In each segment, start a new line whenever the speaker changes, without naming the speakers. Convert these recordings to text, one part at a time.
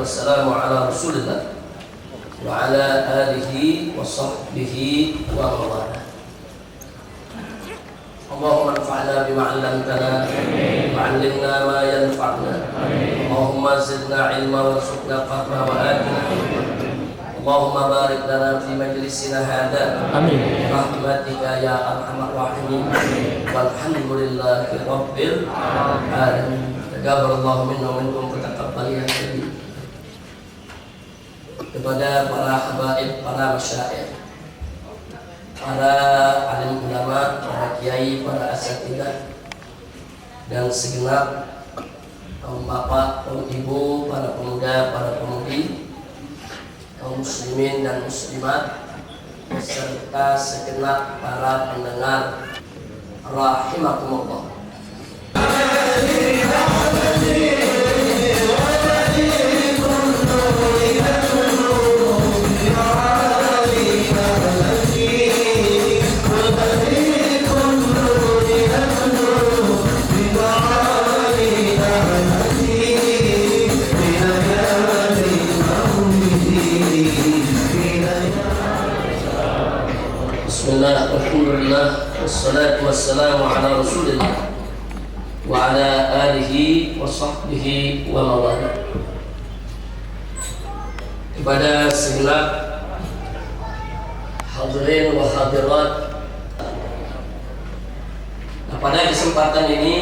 wassalamu ala Rasulillah wa ala alihi wa sahbihi wa mawala. Allahumma anfa'na bima 'allamtana wa 'allimna ma yanfa'una. Allahumma zidna 'ilma warzuqna fahma wa atina. Allahumma barik lana fi majlisina hadha. Amin. Rahmatika ya arhamar rahimin. Walhamdulillahi rabbil alamin. Taqabbalallahu minna wa minkum wa taqabbal ya karim. Kepada para habaib, para masyayikh, para alim ulama, para kiai, para asatidzah, dan segenap kaum bapak, kaum ibu, para pemuda, para pemudi, kaum muslimin dan muslimat, serta segenap para pendengar rahimakumullah. Bismillah, alhamdulillah, wassalatu wassalamu ala Rasulillah wa ala alihi wa sahbihi wa mawala. Kepada segenap hadirin wa hadirat, pada kesempatan ini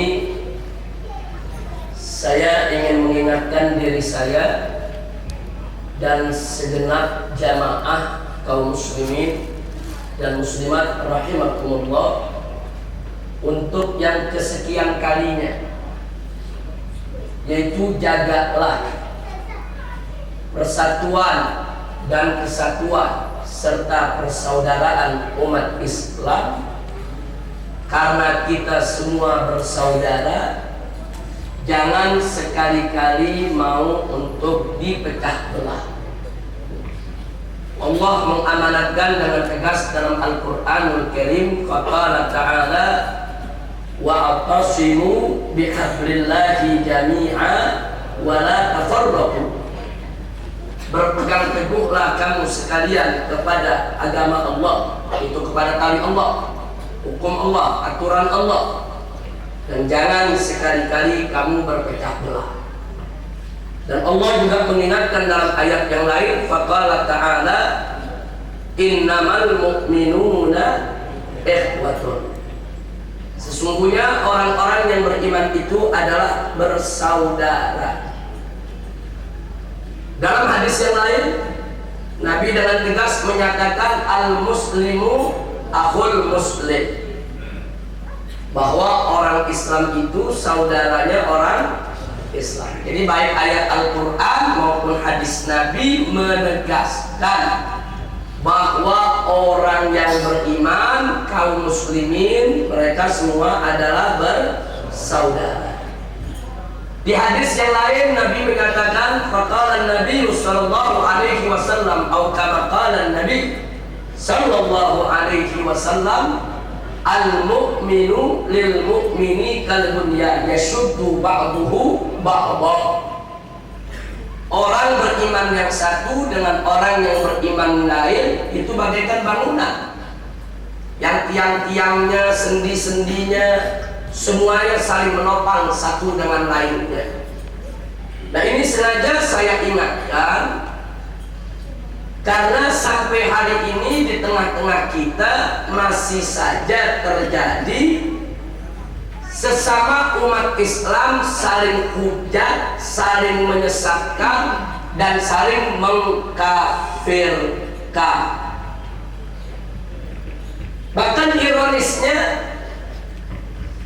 saya ingin mengingatkan diri saya dan segenap jamaah kaum muslimin dan muslimat rahimakumullah untuk yang kesekian kalinya, yaitu jagalah persatuan dan kesatuan serta persaudaraan umat Islam, karena kita semua bersaudara. Jangan sekali-kali mau untuk dipecah belah. Allah mengamanatkan dengan tegas dalam Al-Qur'anul Karim, qala ta'ala wa'tasimu bihablillahi jami'a wa la tafarraqu. Berpegang teguhlah kamu sekalian kepada agama Allah, itu kepada tali Allah, hukum Allah, aturan Allah, dan jangan sekali-kali kamu berpecah belah. Dan Allah juga mengingatkan dalam ayat yang lain, faqala ta'ala innamal mu'minuna ikhwatun. Sesungguhnya orang-orang yang beriman itu adalah bersaudara. Dalam hadis yang lain, Nabi dengan tegas menyatakan al-muslimu akhul muslim, bahwa orang Islam itu saudaranya orang Islam. Jadi baik ayat Al-Quran maupun hadis Nabi menegaskan bahwa orang yang beriman, kaum muslimin, mereka semua adalah bersaudara. Di hadis yang lain Nabi mengatakan, faqala Nabi sallallahu alaihi wasallam atau kama qala Nabi sallallahu alaihi wasallam, al-mu'minu lil mu'mini kal bunyan yashuddu ba'duhu ba'dha. Orang beriman yang satu dengan orang yang beriman lain itu bagaikan bangunan yang tiang-tiangnya, sendi-sendinya semuanya saling menopang satu dengan lainnya. Nah, ini sengaja saya ingatkan karena sampai hari ini di tengah-tengah kita masih saja terjadi sesama umat Islam saling hujat, saling menyesatkan, dan saling mengkafirkan. Bahkan ironisnya,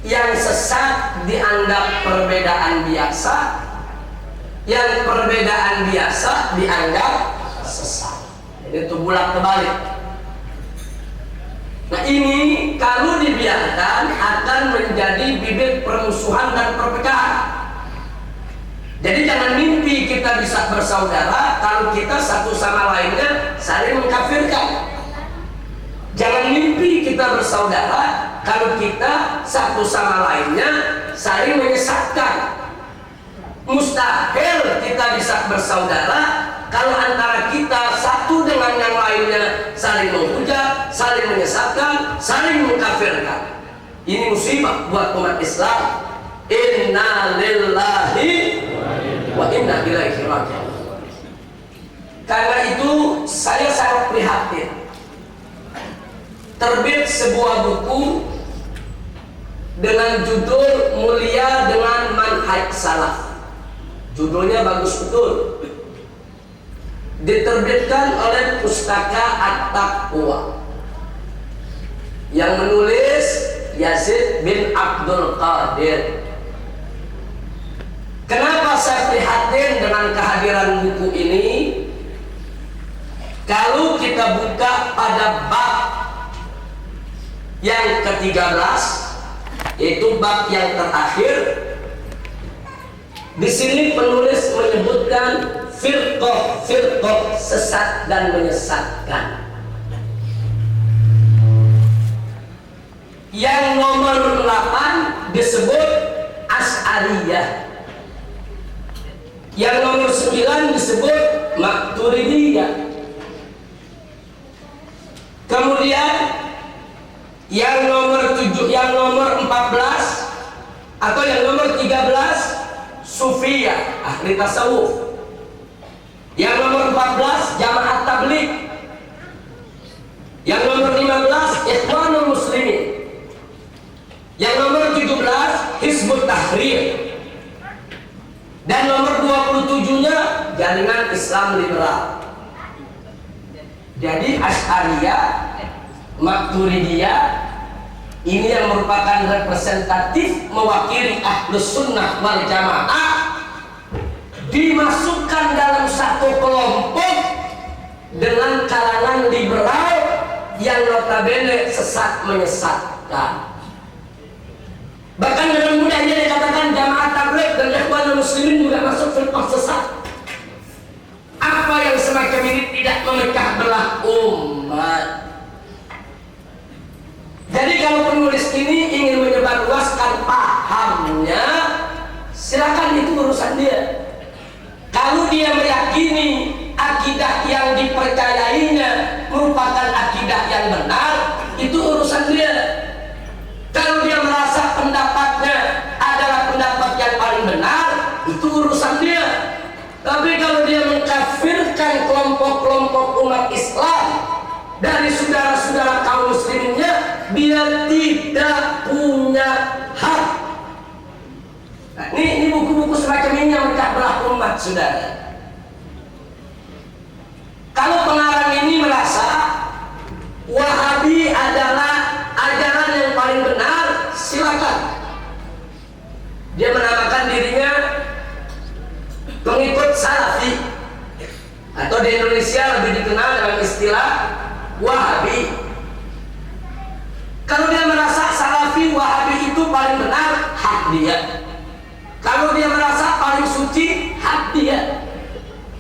yang sesat dianggap perbedaan biasa, yang perbedaan biasa dianggap sesat. Itu bulat terbalik. Nah, ini kalau dibiarkan akan menjadi bibit permusuhan dan perpecahan. Jadi jangan mimpi kita bisa bersaudara kalau kita satu sama lainnya saling mengkafirkan. Jangan mimpi kita bersaudara kalau kita satu sama lainnya saling menyesatkan. Mustahil kita bisa bersaudara kalau antara kita satu dengan yang lainnya saling menghujat, saling menyesatkan, saling mengkafirkan. Ini musibah buat umat Islam. Inna lillahi wa inna ilaihi raji'un. Karena itu saya sangat prihatin. Terbit sebuah buku dengan judul Mulia dengan Manhaj Salaf. Judulnya bagus betul. Diterbitkan oleh Pustaka At-Taqwa. Yang menulis Yazid bin Abdul Qadir. Kenapa saya prihatin dengan kehadiran buku ini? Kalau kita buka pada bab yang ke-13, yaitu bab yang terakhir, di sini penulis menyebutkan firqah sesat dan menyesatkan. Yang nomor 8 disebut Asy'ariyah. Yang nomor 9 disebut Maturidiyah. Kemudian yang nomor 14 atau yang nomor 13 Sufiyah, ahli tasawuf. Yang nomor 14 Jamaah Tabligh. Yang nomor 15 Ikhwanul Muslimin. Yang nomor 17 Hizbut Tahrir. Dan nomor 27-nya Jaringan Islam Liberal. Jadi Asy'ariyah, Maturidiyah ini yang merupakan representatif mewakili Ahlus Sunnah wal Jamaah dimasukkan dalam satu kelompok dengan kalangan liberal yang notabene sesat menyesatkan. Bahkan dengan mudahnya dikatakan Jamaah Tabligh dan Ikhwanul Muslimin juga masuk firqah sesat. Apa yang semacam ini tidak memecah belah umat. Jadi kalau penulis ini ingin menyebarluaskan pahamnya, silakan, itu urusan dia. Kalau dia meyakini akidah yang dipercayainya merupakan akidah yang benar, itu urusan dia. Kalau dia merasa pendapatnya adalah pendapat yang paling benar, itu urusan dia. Tapi kalau dia mengkafirkan kelompok-kelompok umat Islam dari saudara-saudara kaum musliminnya, dia tidak punya hak. Nah, ini buku-buku semacam ini yang mencak belah umat, saudara. Kalau pengarang ini merasa Wahabi adalah ajaran yang paling benar, silakan. Dia menamakan dirinya pengikut Salafi, atau di Indonesia lebih dikenal dengan istilah Wahabi. Kalau dia merasa Salafi Wahabi itu paling benar, hak dia. Kalau dia merasa paling suci, hak dia.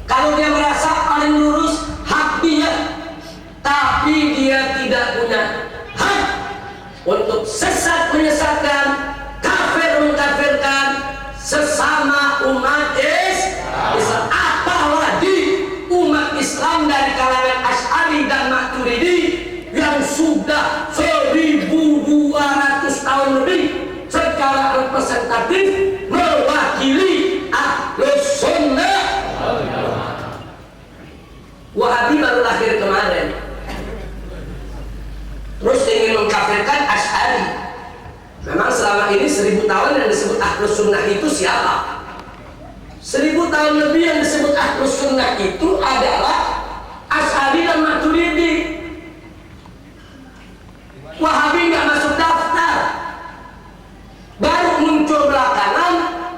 Kalau dia merasa paling lurus, hak dia. Tapi dia tidak punya hak untuk sesat menyesatkan, kafir mengkafirkan sesama umat Islam. Apalagi umat Islam dari kalangan Asy'ari dan Maturidi yang sudah 1200 tahun lebih secara representatif mewakili Ahlus Sunnah. Wahabi baru lahir kemarin, terus ingin mengkafirkan Asy'ari. Memang selama ini 1000 tahun yang disebut Ahlus Sunnah itu siapa? 1000 tahun lebih yang disebut Ahlus Sunnah itu adalah Asy'ari dan Maturidi. Wahabi nggak masuk daftar. Baru muncul belakangan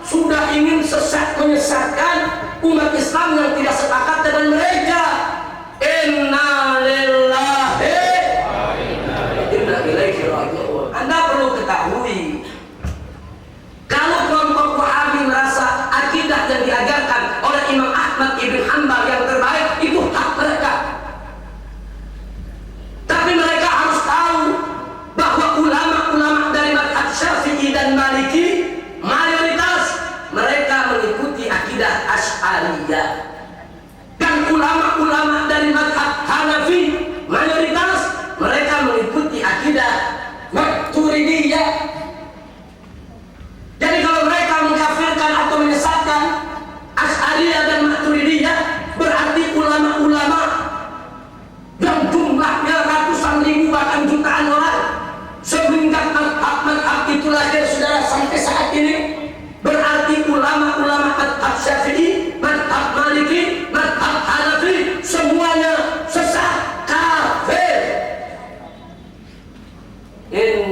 sudah ingin sesat menyesatkan umat Islam yang tidak sepakat dengan mereka. Inna lillahi wa inna ilaihi raji'un. Anda perlu ketahui, kalau kelompok Wahabi merasa akidah yang diajarkan oleh Imam Ahmad Ibn Hanbal yang terbaik, itu hak mereka. Tapi mereka harus tahu bahwa ulama-ulama dari mazhab Syafi'i dan Maliki mayoritas mereka mengikuti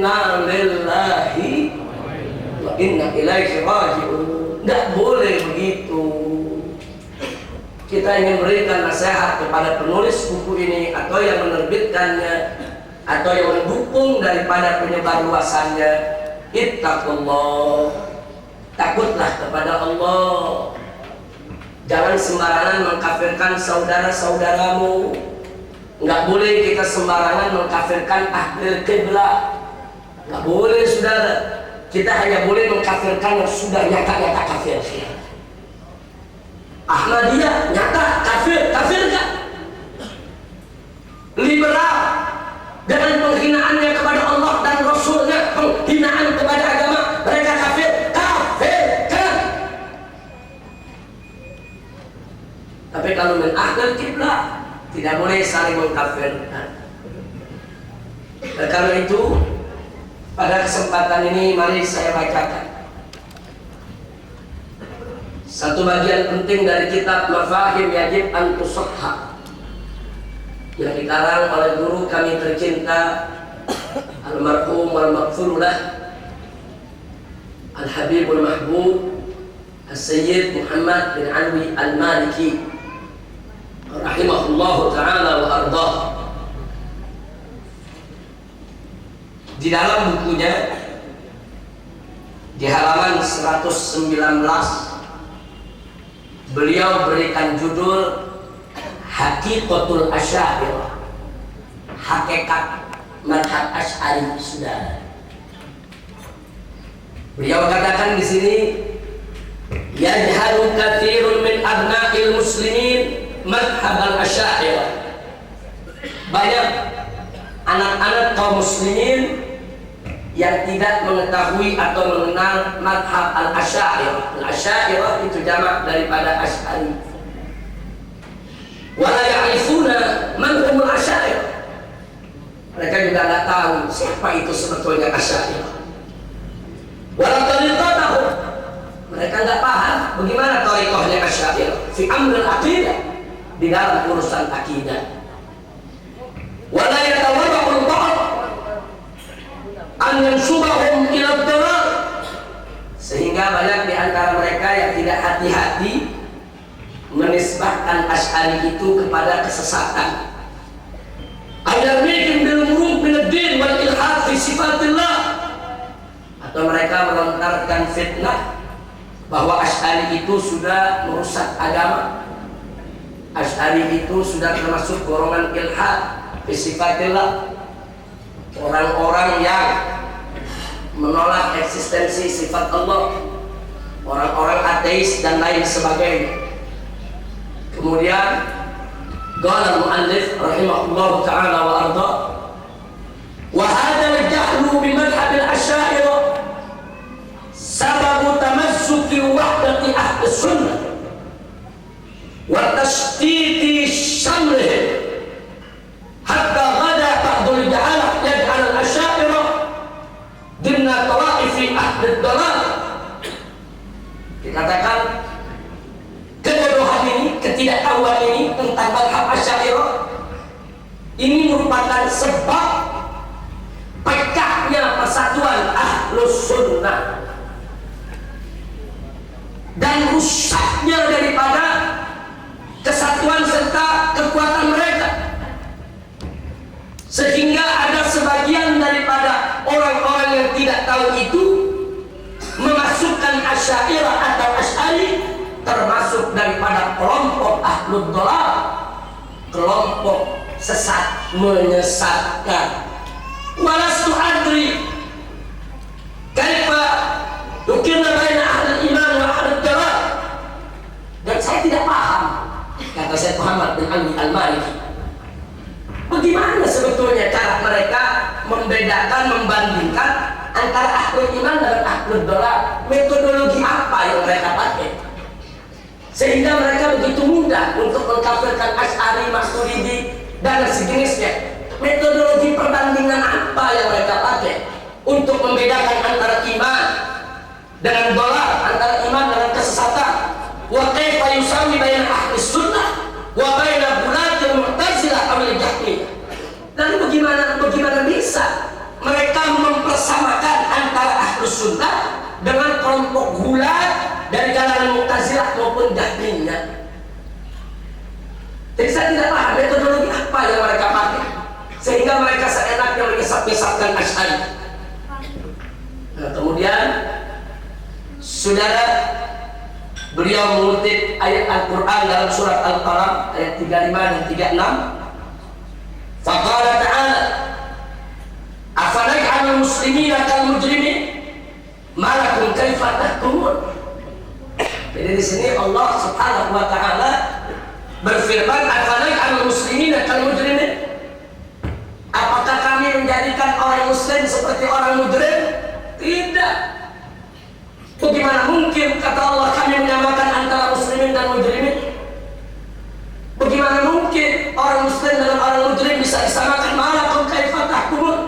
inna lillahi wa inna ilaihi raji'un. Nggak boleh begitu. Kita ingin berikan nasihat kepada penulis buku ini, atau yang menerbitkannya, atau yang mendukung daripada penyebar luasannya. Ittaqullah, takutlah kepada Allah. Jangan sembarangan mengkafirkan saudara-saudaramu. Nggak boleh kita sembarangan mengkafirkan ahli qiblah. Nggak boleh, saudara. Kita hanya boleh mengkafirkan yang sudah nyata-nyata kafir. Ahmadiyah nyata kafir, kafir kan? Liberal dengan penghinaannya kepada Allah dan Rasulnya, penghinaan kepada agama, mereka kafir, kafir kan? Tapi kalau min ahlul qiblah tidak boleh saling mengkafirkan. Dan karena itu pada kesempatan ini mari saya bacakan satu bagian penting dari kitab Mafahim Yajib an Tusahha yang dikarang oleh guru kami tercinta almarhum wal maghfurlah Al-Habibul Mahbub As-Sayyid Muhammad bin Alwi Al-Maliki rahimahullahu ta'ala wa ardah. Di dalam bukunya di halaman 119 beliau berikan judul Haqiqatul Asy'ariyah, hakikat mazhab Asy'ari. Saudara, beliau katakan di sini, yajhalu katsirun min abna'il muslimin mazhab al-Asy'ariyah. Banyak anak-anak kaum muslimin yang tidak mengetahui atau mengenal mazhab al-Asy'ariyah. Al-Asy'ariyah itu jamak daripada Asy'ari. Wala ya'rifuna man humul Asy'ariyah. Mereka juga tidak tahu siapa itu sebetulnya Asy'ariyah. Wala tariqatahum. Mereka tidak paham bagaimana tariqahnya Asy'ariyah fi amril aqidah, di dalam urusan akidah. Wala yatawarra'ul ba'd an yansubahum ila ad-dalal, sehingga banyak di antara mereka yang tidak hati-hati menisbahkan Asy'ari itu kepada kesesatan. Ayyarmikum bil muruk min ad-din wal ilhad fi sifatillah, atau mereka melontarkan fitnah bahwa Asy'ari itu sudah merusak agama. Asy'ari itu sudah termasuk golongan ilhad fi sifatillah, orang-orang yang menolak eksistensi sifat Allah, orang-orang ateis dan lain sebagainya. Kemudian qala al-muallif rahimahullah ta'ala wa arda, wa hadha al-jahlu bi madhhab al-Asy'ariyah sababu tamassuki wahdati ahli sunnah wa tashtiti shamlihim hatta ghada ba'dul ja'alah yaj'al al-Asy'ariyah dimna tawaifi ahli ad-dalal. Dikatakan kebodohan ini, ketidaktahuan ini tentang mazhab Asy'ariyah ini merupakan sebab pecahnya persatuan Ahlus Sunnah dan rusaknya daripada kesatuan serta kekuatan mereka, sehingga ada sebagian daripada orang-orang yang tidak tahu itu memasukkan Asy'ariyah atau Asy'ari termasuk daripada kelompok Ahlud Dhalal, kelompok sesat menyesatkan. Walastu adri kaifa yukirna baina ahli iman wa ahli dhalal, dan saya tidak paham, kata Syekh Muhammad bin Ali Al-Maliki, bagaimana sebetulnya cara mereka membedakan, membandingkan antara ahlul iman dan ahlul dhalal. Metodologi apa yang mereka pakai sehingga mereka begitu mudah untuk mengkafirkan Asy'ari, Maturidi dan sejenisnya? Metodologi perbandingan apa yang mereka pakai untuk membedakan antara iman dengan dhalal, antara iman dengan kesesatan? Wa kaifa yusammi baina ahli sunnah wa baina gulatil mu'tazilah aw al-jahmiyah. Dan bagaimana bisa mereka dari kalangan Mu'tazilah maupun Jahmiyah. Jadi saya tidak paham metodologi apa yang mereka pakai sehingga mereka seenaknya menyesat-nyesatkan Asy'ari. Nah, kemudian saudara, beliau mengutip ayat Al-Quran dalam surat Al-Qalam ayat 35 dan 36. Faqala ta'ala afanaj'alul muslimina kal mujrimin malakum kaifa tahkumun. Jadi di sini Allah Subhanahu wa taala berfirman, afanaj'alul muslimina kal mujrimin. Apakah kami menjadikan orang muslim seperti orang mujrim? Tidak. Bagaimana mungkin kata Allah kami menyamakan antara muslimin dan mujrimin? Bagaimana mungkin orang muslim dan orang mujrim bisa disamakan? Malakum kaifa tahkumun.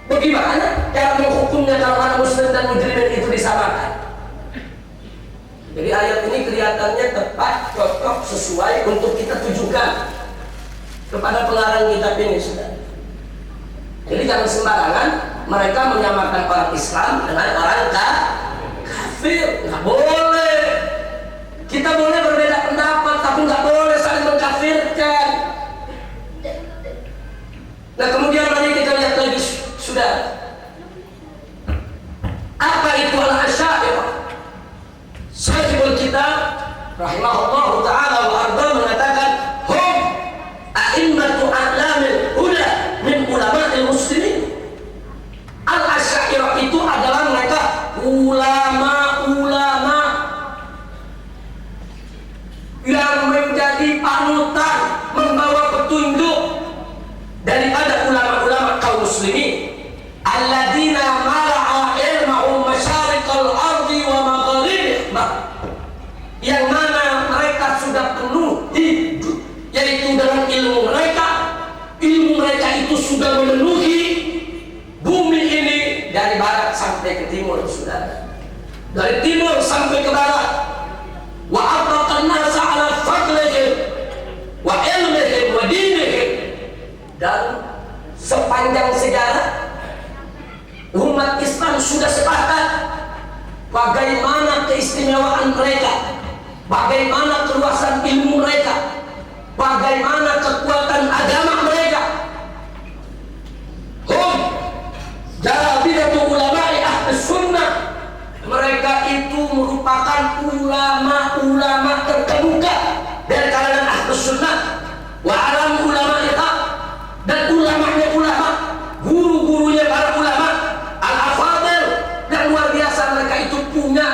Bagaimana cara menghukumnya kalau orang muslim dan mujrimin itu disamakan? Jadi ayat ini kelihatannya tepat, cocok, sesuai untuk kita tujukan kepada pengarang kitab ini, saudara. Jadi jangan sembarangan mereka menyamakan orang Islam dengan orang kafir. Nggak boleh. Kita boleh berbeda pendapat, tapi nggak boleh saling mengkafirkan. Nah, kemudian mari kita lihat lagi, sudah. Apa itu al-Asy'ariyah? Sahibul Kitab rahimahullahu ta'ala wa arda mengatakan, hum a'immatu a'lamil huda min ulama'il muslimin. Al-Asy'ariyah itu adalah mereka ulama-ulama yang menjadi panutan, membawa petunjuk daripada ulama-ulama kaum muslimin. Alladzina mala'a ilmahum masyariqal ardi wa magharibiha, yang mana mereka sudah penuh hidup yaitu dengan ilmu mereka. Ilmu mereka itu sudah memenuhi bumi ini dari barat sampai ke timur, saudara. Dari timur sampai ke barat. Wa ataqan nasa ala fadlihim wa ilmihim wa dinihim. Dan sepanjang sejarah umat Islam sudah sepakat bagaimana keistimewaan mereka, bagaimana keluasan ilmu mereka, bagaimana kekuatan agama mereka. Hum jalabidatu ulama'i ahli sunnah. Mereka itu merupakan ulama-ulama terkemuka dari kalangan ahli sunnah. Wa alam ulama'iha, dan ulamanya ulama, guru-gurunya para ulama al-afadil yang luar biasa. Mereka itu punya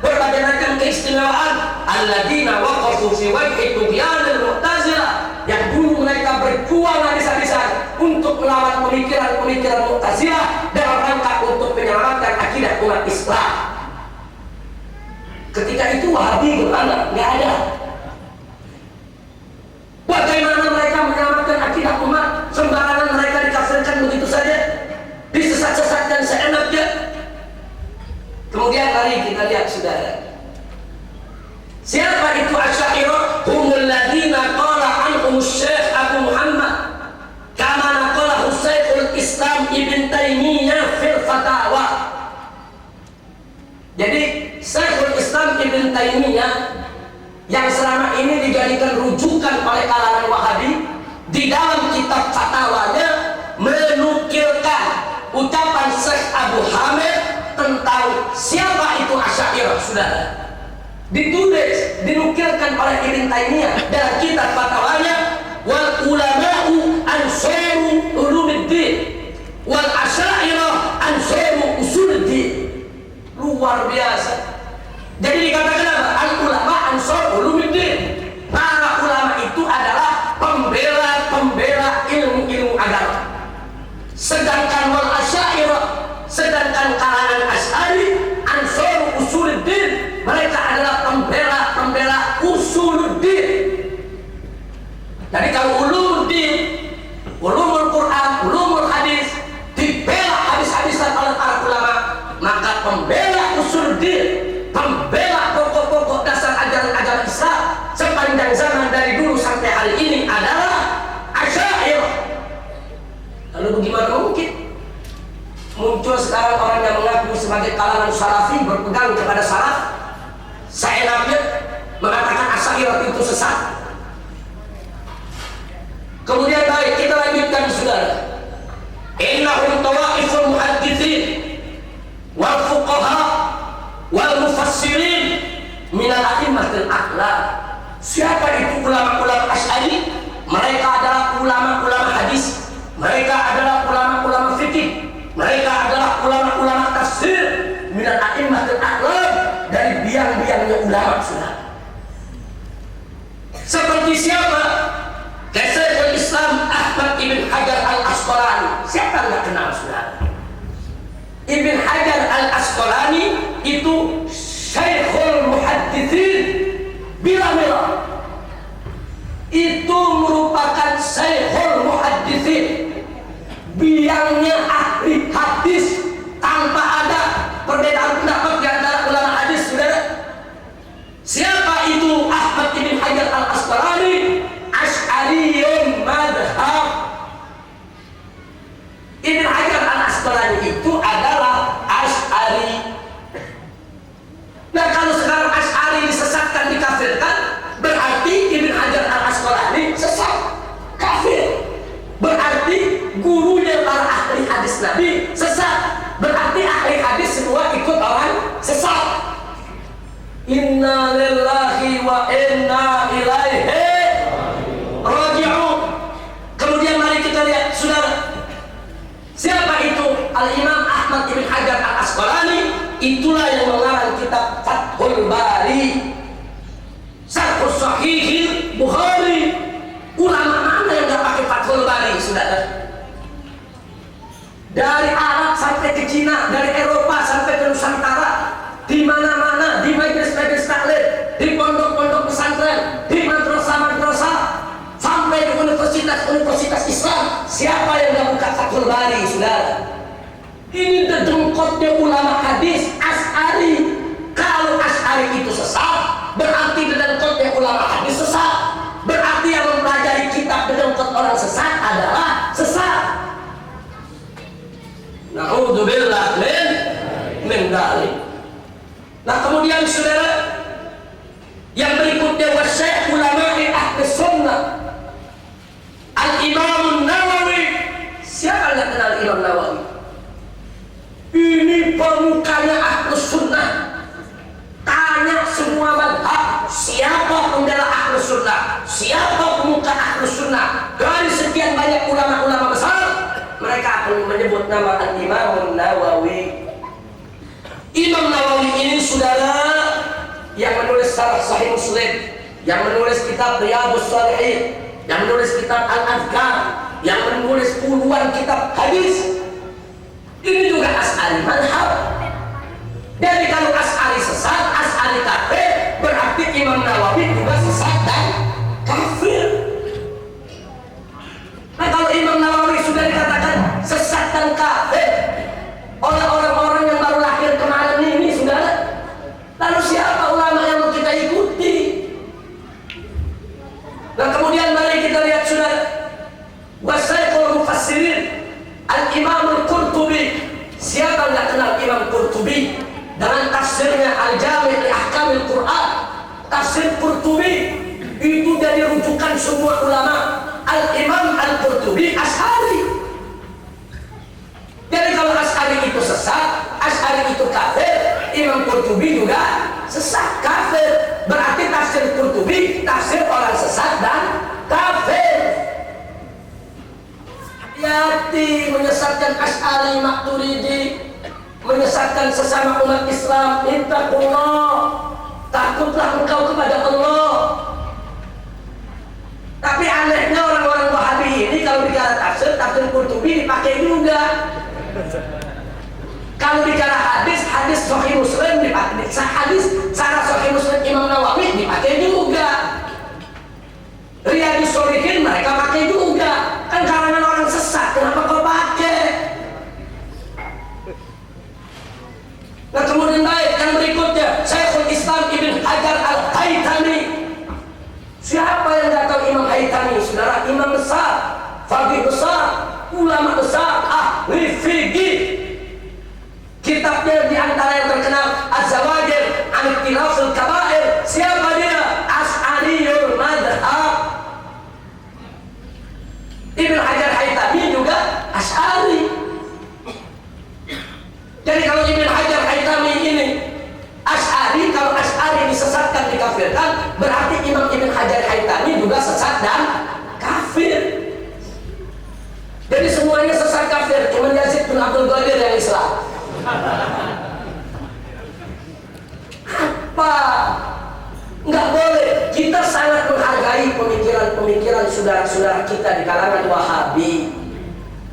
berbagai macam keistimewaan. Alladzina waqafu fi wajhi tughyanil Mu'tazilah, yang dulu mereka berjuang habis-habisan untuk melawan pemikiran-pemikiran Mu'tazilah dalam rangka untuk menyelamatkan akidah umat Islam. Ketika itu Wahabi gimana? Nggak ada. Bagaimana mereka menyelamatkan akidah umat? Sembarangan mereka dikafirkan begitu saja, disesat-sesatkan seenaknya. Kemudian mari kita lihat, saudara, siapa itu Asy'ariyah? Humul ladzina qala anhum Syekh Abu Muhammad kama naqalahu Syekhul Islam Ibn Taimiyah fil Fatawa. Jadi Syekhul Islam Ibn Taimiyah yang selama ini dijadikan rujukan oleh kalangan Wahabi, di dalam kitab fatwanya menukilkan ucapan Syekh Abu Hamid tentang siapa itu Asy'ariyah, saudara. Ditulis, dinukilkan oleh Ibn Taimiyah dalam kitab fatwanya, wal ulama'u ansaru ulumuddin wal asy'ariyah ansaru usuluddin. Luar biasa. Jadi dikatakan apa? Al ulama ansar ulumuddin. Para ulama itu adalah pembela-pembela ilmu-ilmu agama. Sedangkan wal asy'ariyah, sedangkan kalangan Asy'ari, ansar usuluddin, mereka adalah pembela-pembela usuluddin. Jadi kalau ulumuddin, ulumul Quran, ulumul hadis dibela habis-habisan oleh para ulama, maka pembela usuluddin, pembela pokok-pokok dasar ajaran agama Islam sepanjang zaman dari dulu sampai hari ini adalah Asy'ariyah. Lalu bagaimana mungkin muncul sekarang orang yang mengaku sebagai kalangan salafi berpegang kepada salaf? seenaknya mengatakan Asy'ariyah itu sesat. Kemudian baik, kita lanjutkan saudara. Innahum tawaiful muhadditsin wal fuqaha wal mufassirin minal a'immatil a'lam. Siapa itu ulama-ulama Asy'ari? Mereka adalah ulama-ulama hadis, mereka adalah ulama-ulama fikih, mereka adalah ulama-ulama tafsir minal a'immatil a'lam, dari biang-biangnya ulama saudara. Seperti siapa? Syekhul Islam Ahmad Ibn Hajar Al-Asqalani. Siapa nggak kenal saudara? Ibn Hajar Al-Asqalani itu Syekhul Muhadditsin bila-bila. Itu merupakan Syekhul Muhadditsin, biangnya ahli hadis, tanpa ada perbedaan pendapat di antara ulama hadis saudara. Siapa itu Ahmad Ibn Hajar Al-Asqalani? Asy'ariyun madhab. Ibn Hajar Al-Asqalani itu adalah Asy'ari. Nah, kalau sekarang Asy'ari disesatkan, dikafirkan, berarti Ibn Hajar Al-Asqalani sesat, kafir. Berarti gurunya para ahli hadis Nabi sesat. Berarti ahli hadis semua ikut orang sesat. Inna lillahi wa inna ilaihi raji'un. Kemudian mari kita lihat saudara, siapa itu Al-Imam Ahmad Ibn Hajar Al-Asqalani? Itulah yang mengarang kitab Fathul Bari, Syarh Sahih Bukhari. Ulama mana yang nggak pakai Fathul Bari saudara? Dari Arab sampai ke Cina, dari Eropa sampai ke Nusantara, di mana-mana, di majelis-majelis taklim, di pondok-pondok pesantren, di madrasah-madrasah, sampai di universitas-universitas Islam. Siapa yang nggak buka Fathul Bari saudara? Ini dedengkotnya ulama hadis Asy'ari. Kalau Asy'ari itu sesat, berarti dedengkotnya ulama hadis sesat. Berarti yang mempelajari kitab dedengkot orang sesat adalah sesat. Na'udzubillah min dzalik. Nah, kemudian saudara, yang berikutnya wasyekh ulama'i ahli sunnah Al-Imam Nawawi. Siapa yang kenal Imam Nawawi? Ini pemukanya ahli sunnah. Tanya semua madhab, siapa pembela ahli sunnah, siapa pemuka ahli sunnah. Dari sekian banyak ulama-ulama besar, mereka akan menyebut nama Al-Imam Nawawi. Imam Nawawi ini saudara yang menulis Syarah Sahih Muslim, yang menulis kitab Riyadhus Shalihin, yang menulis kitab Al-Adhkar, yang menulis puluhan kitab hadis. Ini juga Asy'ari madhab. Jadi kalau Asy'ari sesat, Asy'ari kafir, berarti Imam Nawawi juga sesat dan kafir. Nah, kalau Imam Nawawi sudah dikatakan sesat dan kafir oleh orang-orang yang baru lahir kemarin ini saudara, lalu siapa ulama yang mau kita ikuti? Nah, kemudian mari kita lihat saudara, wasaiqul mufassirin Al-Imam Al-Qurtubi. Siapa nggak kenal Imam Qurtubi dengan tafsirnya Al-Jami' li Ahkamil Quran? Tafsir Qurtubi itu dari rujukan semua ulama. Al-Imam Al-Qurtubi Asy'ari. Jadi kalau Asy'ari itu sesat, Asy'ari itu kafir, Imam Qurtubi juga sesat, kafir. Berarti tafsir Qurtubi tafsir orang sesat dan kafir. Hati-hati menyesatkan Asy'ari, Maturidi, menyesatkan sesama umat Islam. Ittaqullah, takutlah engkau kepada Allah. Tapi anehnya orang-orang Wahabi ini kalau bicara tafsir Qurtubi dipakai juga. Kalau bicara hadis Sahih Muslim dipakai, hadis Syarah Sahih Muslim Imam Nawawi dipakai juga. Riyadhus Shalihin mereka pakai juga. Kan kalangan orang sesat, kenapa kau pakai? Nah, kemudian baik yang berikutnya Syekhul Islam Ibn Hajar Al-Haytami. Siapa yang nggak tahu Imam Haytami saudara? Imam besar, faqih besar, ulama besar, ahli fikih. Kitabnya di antara yang terkenal Az-Zawajir an Ikhtilafil Kabair. Jadi semuanya sesat kafir, cuma Yazid bin Abdul Qadir yang Islam. Apa? Nggak boleh. Kita sangat menghargai pemikiran-pemikiran saudara-saudara kita di kalangan Wahabi.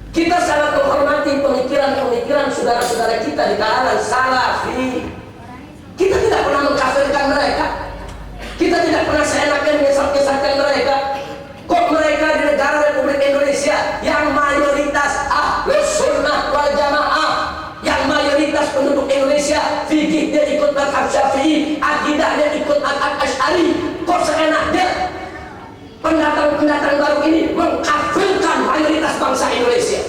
Kita sangat menghormati pemikiran-pemikiran saudara-saudara kita di kalangan Salafi. Kita tidak pernah mengkafirkan mereka. Kita tidak pernah seenaknya menyesat-nyesatkan mereka. Kok mereka di negara Republik Indonesia yang mayoritas Ahlus Sunnah wal Jamaah, yang mayoritas penduduk Indonesia fikih dia ikut mazhab Syafi'i, akidahnya ikut mazhab Asy'ari, kok seenaknya pendatang-pendatang baru ini mengkafirkan mayoritas bangsa Indonesia?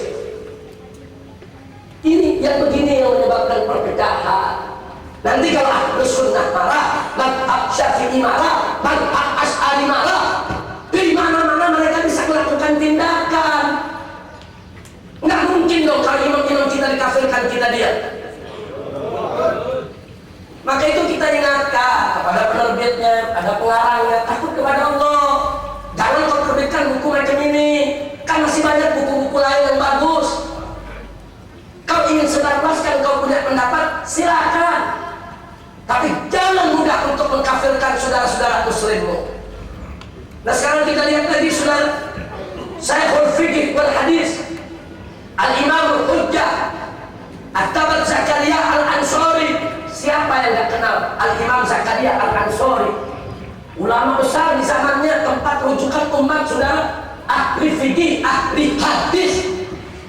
Ini yang begini yang menyebabkan perpecahan. Nanti kalau Ahlus Sunnah marah, mazhab Syafi'i marah, mazhab Asy'ari marah, di mana-mana mereka bisa melakukan tindakan. Nggak mungkin dong kalau imam-imam kita dikafirkan, kita diam. Maka itu kita ingatkan kepada penerbitnya, ada pengarangnya, takut kepada Allah. Jangan kau terbitkan buku macam ini, kan masih banyak buku-buku lain yang bagus. Kau ingin sebarluaskan, kau punya pendapat, silakan. Tapi jangan mudah untuk mengkafirkan saudara-saudara muslimmu. Nah sekarang kita lihat lagi saudara, Syekhul Fiqh wal Hadis Al-Imam Al-Hujjah At-Tabat Zakaria Al-Ansori. Siapa yang tidak kenal Al-Imam Zakaria Al-Ansori? Ulama besar di zamannya, tempat rujukan umat saudara, ahli fikih, ahli hadis.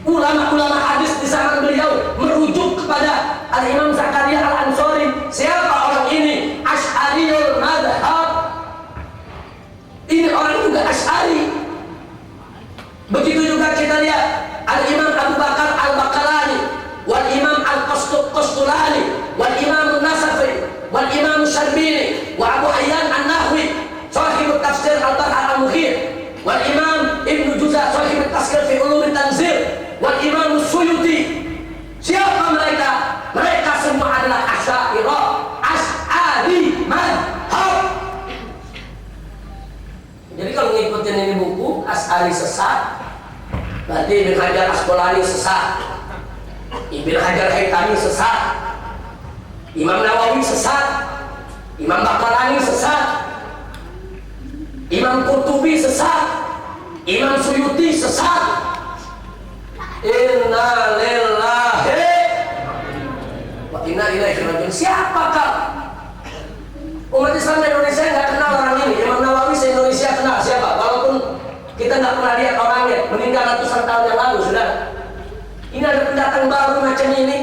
Ulama-ulama hadis di zaman beliau merujuk kepada Al-Imam Zakaria Al-Ansori. Siapa orang ini? Asy'ariyul madhab. Ini orang juga Asy'ari. Begitu juga kita lihat Al-Imam Abu Bakar Al-Bakalani, wal Imam Al-Qastulani, wal Imam An-Nasafi, wal Imam Syarbini, wa Abu Hayyan An-Nahwi, sahib tafsir Al-Bahar Al-Muhit, wal Imam Ibnu Juzah, sahib tafsir fi Ulum Tanzil, wal Imam Suyuti. Siapa mereka? Mereka semua adalah Asy'ariyah, Asy'ari madhab. Jadi kalau ngikutin ini buku, Asy'ari sesat, berarti Ibn Hajar Asqalani sesat, Ibn Hajar Haytami sesat, Imam Nawawi sesat, Imam Baqalani sesat, Imam Qurtubi sesat, Imam Suyuti sesat. Inna lillahi wa inna ilaihi raji'un. Siapakah? Umat Islam Indonesia nggak kenal orang ini. Imam Nawawi se-Indonesia kenal siapa? Walaupun kita nggak pernah lihat orangnya, meninggal ratusan tahun yang lalu sudah. Ini ada pendatang baru macam ini,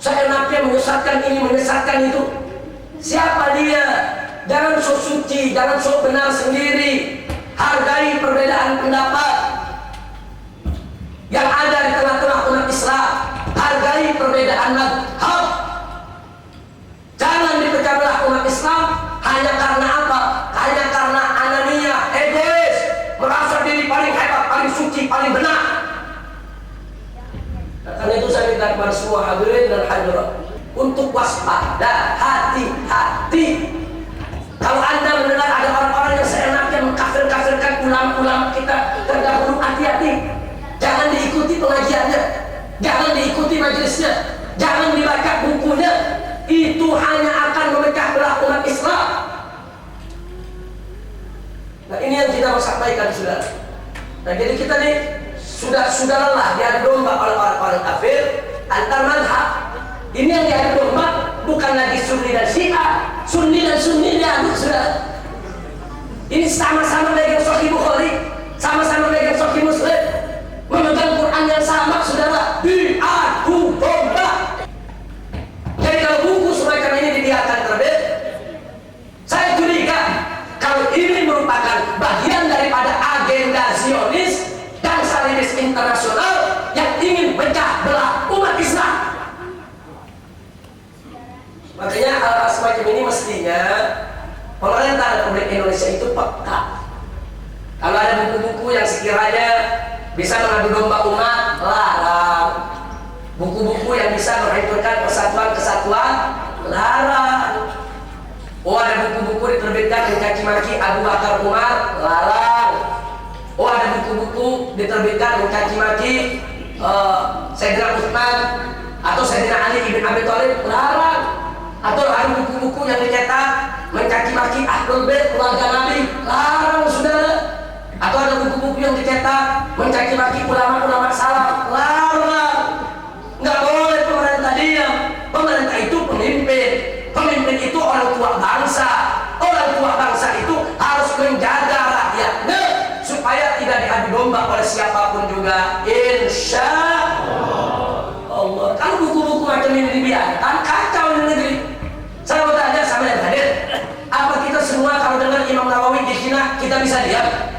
seenaknya menyesatkan ini, menyesatkan itu. Siapa dia? Jangan sok suci, jangan sok benar sendiri. Hargai perbedaan pendapat yang ada di tengah-tengah umat Islam. Hargai perbedaan mazhab. Jangan dipecah belah umat Islam hanya karena apa? Hanya karena anania, egois, merasa diri paling hebat, paling suci, paling benar. Nah, karena itu saya minta kepada semua hadirin dan hadirat untuk waspada, hati-hati. Kalau Anda mendengar ada orang-orang yang seenaknya mengkafir-kafirkan ulama-ulama kita terdahulu, hati-hati. Jangan diikuti pengajiannya, jangan diikuti majelisnya, jangan dibaca bukunya. Itu hanya akan memecah belah umat Islam. Nah ini yang kita mau sampaikan saudara. Nah jadi kita nih sudah lelah diadu domba oleh orang-orang kafir antar mazhab. Ini yang diadu domba bukan lagi Sunni dan Syiah, Sunni dan Sunni diadu saudara. Ini sama-sama megang Sahih Bukhari, sama-sama megang Sahih Muslim, memegang Quran yang sama saudara, diadu domba. Jadi kalau buku semacam ini dibiarkan terbit, saya curiga kalau ini merupakan bagian daripada agenda Zionis dan Salinis internasional yang ingin pecah belah umat Islam. Makanya hal-hal semacam ini mestinya pemerintah Republik Indonesia itu peka. Kalau ada buku-buku yang sekiranya bisa mengadu domba umat, larang. Buku-buku yang bisa menghancurkan persatuan-kesatuan, larang. Oh ada buku-buku diterbitkan mencaci maki Abu Bakar Umar, larang. Oh ada buku-buku diterbitkan mencaci maki Sayyidina Utsman atau Sayyidina Ali bin Abi Thalib, larang. Atau ada buku-buku yang dicetak mencaci maki Ahlul Bait, keluarga Nabi, larang saudara. Atau ada buku-buku yang dicetak mencaci maki ulama-ulama salaf, larang. Nggak boleh pemerintah diam. Pemerintah itu pemimpin. Pemimpin itu orang tua bangsa. Orang tua bangsa itu harus menjaga rakyatnya supaya tidak diadu domba oleh siapapun juga. Insya Allah. Kalau buku-buku macam ini dibiarkan, kacau di negeri. Saya mau tanya sama yang hadir, apa kita semua kalau dengar Imam Nawawi dihina kita bisa diam?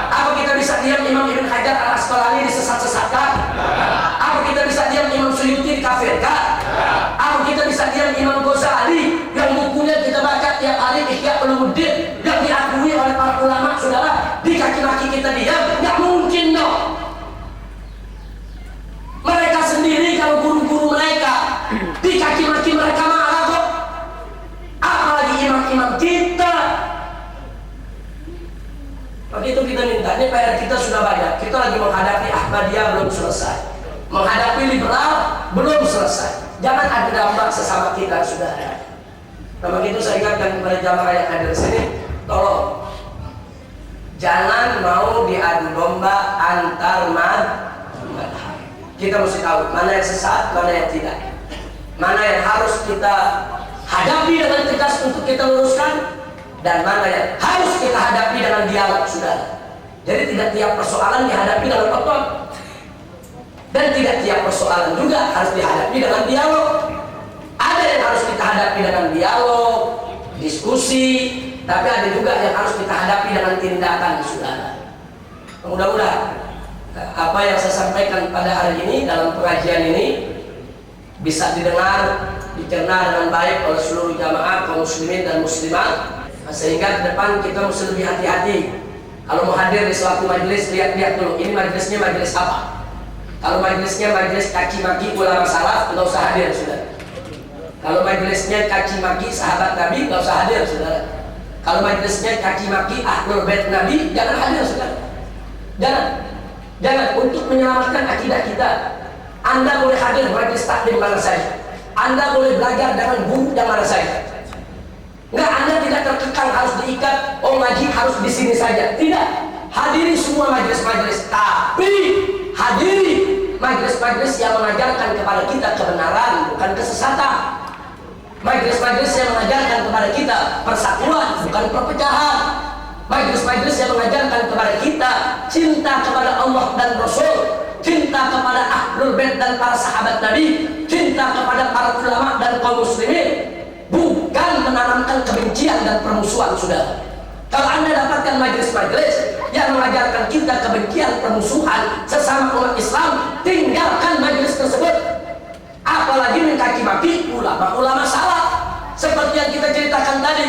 Apa kita bisa diam Imam Ibn Hajar Al Asqalani disesat-sesatkan? Apa kita bisa diam Imam Suyuti dikafirkan? Apa kita bisa diam Imam Ghazali yang bukunya kita baca tiap hari, Ihya Ulumuddin, yang diakui oleh para ulama saudara, dikaki maki kita diam? Nggak mungkin dong. Mereka sendiri kalau guru-guru mereka dikaki maki mereka marah kok. Apalagi imam-imam kita. Begitu kita minta, ini PR kita sudah banyak. Kita lagi menghadapi Ahmadiyah belum selesai, menghadapi liberal belum selesai. Jangan adu domba sesama kita, saudara. Nah begitu saya ingatkan kepada jamaah yang hadir sini, tolong jangan mau diadu domba antar madhab. Kita mesti tahu mana yang sesat, mana yang tidak, mana yang harus kita hadapi dengan tegas untuk kita luruskan, dan mana yang harus kita hadapi dengan dialog, saudara. Jadi tidak tiap persoalan dihadapi dengan otot, dan tidak tiap persoalan juga harus dihadapi dengan dialog. Ada yang harus kita hadapi dengan dialog, diskusi, tapi ada juga yang harus kita hadapi dengan tindakan, saudara. Mudah-mudahan apa yang saya sampaikan pada hari ini dalam pengajian ini bisa didengar, dicerna dengan baik oleh seluruh jamaah kaum muslimin dan muslimat, sehingga ke depan kita mesti lebih hati-hati. Kalau mau hadir di suatu majelis, lihat-lihat dulu ini majelisnya majelis apa. Kalau majelisnya majelis caci maki ulama salaf, nggak usah hadir, saudara. Kalau majelisnya caci maki sahabat Nabi, nggak usah hadir, saudara. Kalau majelisnya caci maki Ahlul Bait Nabi, jangan hadir, saudara. Jangan untuk menyelamatkan akidah kita. Anda boleh hadir majelis taklim mana saja. Anda boleh belajar dengan guru yang mana saja. Enggak, Anda tidak terkekang harus diikat, oh ngaji harus di sini saja. Tidak. Hadiri semua majelis-majelis, tapi hadiri majelis-majelis yang mengajarkan kepada kita kebenaran, bukan kesesatan. Majelis-majelis yang mengajarkan kepada kita persatuan, bukan perpecahan. Majelis-majelis yang mengajarkan kepada kita cinta kepada Allah dan Rasul, cinta kepada Ahlul Bait dan para sahabat Nabi, cinta kepada para ulama dan kaum muslimin, bukan menanamkan kebencian dan permusuhan, saudara. Kalau Anda dapatkan majelis-majelis yang mengajarkan kita kebencian, permusuhan sesama umat Islam, tinggalkan majelis tersebut. Apalagi mencaci maki ulama-ulama salaf seperti yang kita ceritakan tadi.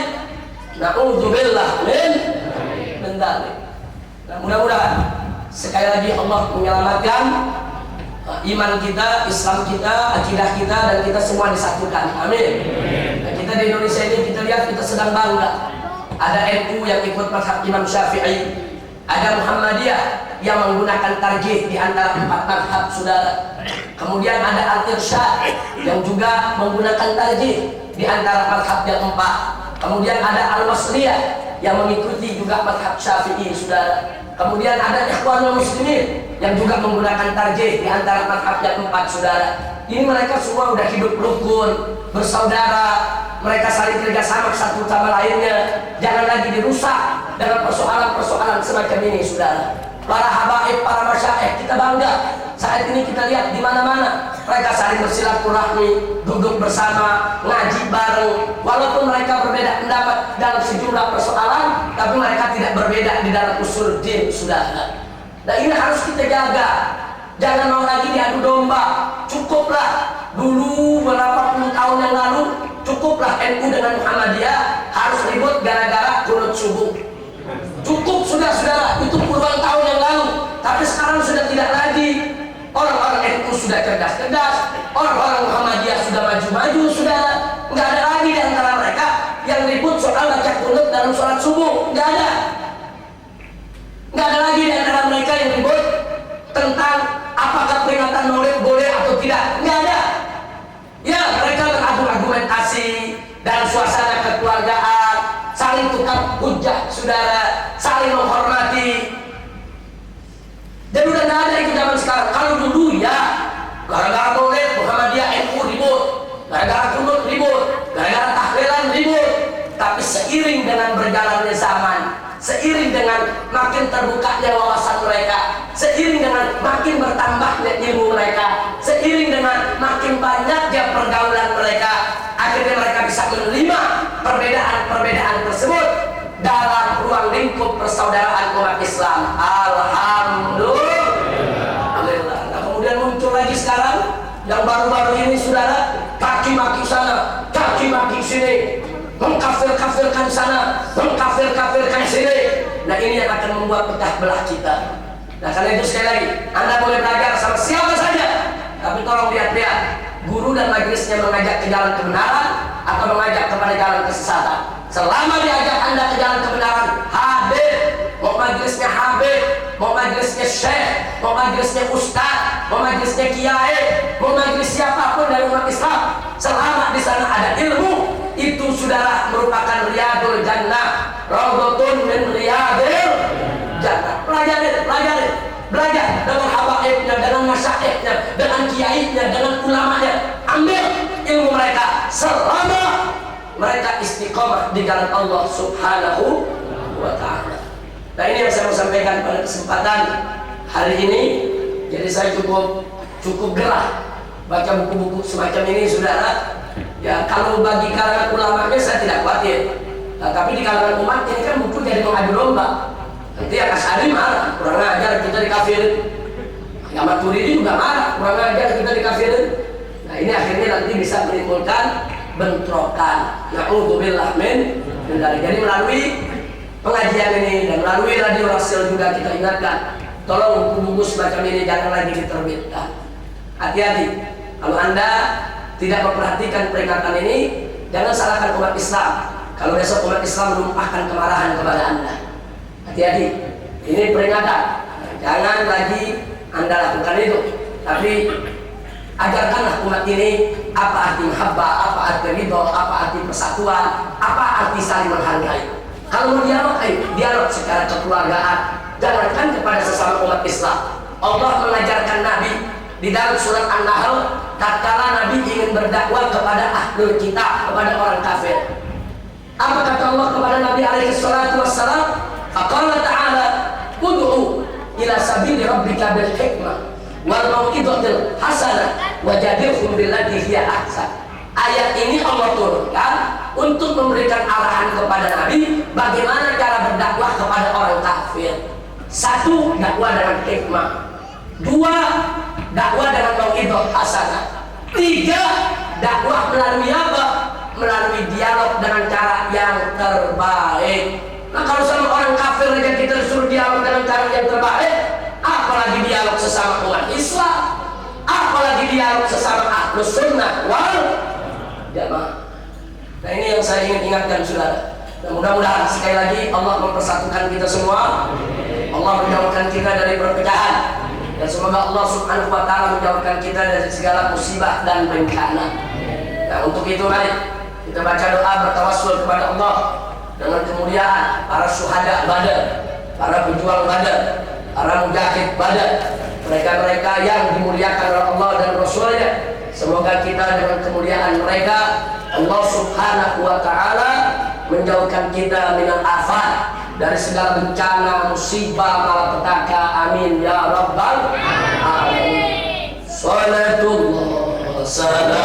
Na'udzubillah min dzalik. Nah, mudah-mudahan sekali lagi Allah menyelamatkan iman kita, Islam kita, akidah kita, dan kita semua disatukan. Amin. Nah, kita di Indonesia ini kita lihat kita sedang bangga. Ada NU yang ikut mazhab Imam Syafi'i, ada Muhammadiyah yang menggunakan tarjih di antara 4 mazhab, saudara. Kemudian ada Al-Irsyad yang juga menggunakan tarjih di antara mazhab yang 4. Kemudian ada Al-Wasliyah yang mengikuti juga mazhab Syafi'i, saudara. Kemudian ada Ikhwanul Muslimin yang juga menggunakan tarjih di antara mazhab yang 4, saudara. Ini mereka semua udah hidup rukun, bersaudara, mereka saling kerjasama satu sama lainnya. Jangan lagi dirusak dengan persoalan-persoalan semacam ini, saudara. Para habaib, para masyaikh, kita bangga. Saat ini kita lihat di mana-mana mereka saling bersilaturahmi, duduk bersama, ngaji bareng. Walaupun mereka berbeda pendapat dalam sejumlah persoalan, tapi mereka tidak berbeda di dalam usul din, saudara. Nah ini harus kita jaga. Jangan mau lagi diadu domba. Cukuplah dulu berapa puluh tahun yang lalu, cukuplah NU dengan Muhammadiyah harus ribut gara-gara kunut subuh. Cukup sudah, saudara, itu puluhan tahun yang lalu. Tapi sekarang sudah tidak lagi. Orang-orang NU sudah cerdas-cerdas, orang-orang Muhammadiyah sudah maju-maju, saudara. Nggak ada lagi di antara mereka yang ribut soal baca kunut dalam sholat subuh. Nggak ada. Nggak ada lagi di antara mereka yang ribut tentang apakah urusan maulid boleh atau tidak, nggak ada. Ya, mereka berargumentasi dalam suasana kekeluargaan, saling tukar hujah, saudara, saling menghormati. Dan udah nggak ada itu zaman sekarang. Kalau dulu ya, gara-gara maulid Muhammadiyah NU ribut, gara-gara kunut ribut, gara-gara tahlilan ribut. Tapi seiring dengan berjalannya zaman, seiring dengan makin terbukanya wawasan mereka, seiring dengan makin bertambahnya ilmu mereka, seiring dengan makin banyaknya pergaulan mereka, akhirnya mereka bisa menerima perbedaan-perbedaan tersebut dalam ruang lingkup persaudaraan umat Islam. Alhamdulillah. Nah, kemudian muncul lagi sekarang yang baru-baru ini, saudara, kaki maki sana, kaki maki sini, mengkafir-kafirkan sana, mengkafir-kafirkan sini. Nah, ini yang akan membuat pecah belah kita. Nah, karena itu sekali lagi, Anda boleh belajar sama siapa saja, tapi tolong lihat-lihat guru dan majelisnya mengajak ke jalan kebenaran atau mengajak kepada jalan kesesatan. Selama diajak Anda ke jalan kebenaran, hadir. Mau majelisnya habib, mau majelisnya syekh, mau majelisnya ustaz, mau majelisnya kiai, mau majelis siapapun dari umat Islam, selama di sana ada ilmu, itu saudara merupakan riyadul jannah, raudhatun min riyadil jannah. Pelajari, belajar dengan habaibnya, dengan masyaiknya, dengan kiainya, dengan ulamanya. Ambil ilmu mereka selama mereka istiqomah di jalan Allah Subhanahu wa ta'ala. Nah, ini yang saya mau sampaikan pada kesempatan hari ini. Jadi saya cukup gerah baca buku-buku semacam ini, saudara. Ya, kalau bagi kalangan ulamanya saya tidak khawatir. Nah, tapi di kalangan umat ini kan buku jadi mengadu domba. Nanti yang Asy'ari marah, kurang ajar kita dikafirin. Yang Maturidi juga marah, kurang ajar kita dikafirin. Nah, ini akhirnya nanti bisa menimbulkan bentrokan. Na'udzubillah min dzalik. Jadi melalui pengajian ini dan melalui radio Rasul juga kita ingatkan, tolong buku-buku semacam ini jangan lagi diterbitkan. Hati-hati, kalau Anda tidak memperhatikan peringatan ini, jangan salahkan umat Islam kalau besok umat Islam menumpahkan kemarahan kepada Anda. Hati-hati, ini peringatan, jangan lagi Anda lakukan itu. Tapi ajarkanlah umat ini apa arti mahabbah, apa arti ridho, apa arti persatuan, apa arti saling menghargai. Kalau mau dialog, dialog secara kekeluargaan. Jangankan kepada sesama umat Islam. Allah mengajarkan Nabi di dalam surat An-Nahl, tatkala Nabi ingin berdakwah kepada ahlul kitab, kepada orang kafir. Apa kata Allah kepada Nabi alaihi salatu wassalam? Faqala ta'ala, ud'u ila sabili rabbika bil hikmah wal mau'izatil hasanah wajadilhum billati hiya ahsan. Ayat ini Allah turunkan untuk memberikan arahan kepada Nabi bagaimana cara berdakwah kepada orang kafir. Satu, dakwah dengan hikmah. Dua, dakwah dengan mau'izah hasanah. Tiga, dakwah melalui apa? Melalui dialog dengan cara yang terbaik. Nah, kalau sama orang kafir aja kita disuruh dialog dengan cara yang terbaik, apalagi dialog sesama umat Islam, apalagi dialog sesama ahlus sunnah wal jamaah. Nah, ini yang saya ingin ingatkan, saudara. Nah, mudah-mudahan sekali lagi Allah mempersatukan kita semua, Allah menjauhkan kita dari perpecahan, dan semoga Allah Subhanahu wa ta'ala menjauhkan kita dari segala musibah dan bencana. Nah, untuk itu mari kita baca doa bertawassul kepada Allah dengan kemuliaan para syuhada Badar, para pejuang Badar, para mujahid Badar, mereka-mereka yang dimuliakan oleh Allah dan Rasulnya. Semoga kita dengan kemuliaan mereka Allah Subhanahu wa ta'ala menjauhkan kita minal afat, dari segala bencana, musibah, malapetaka. Amin ya rabbal alamin. Salatullah salam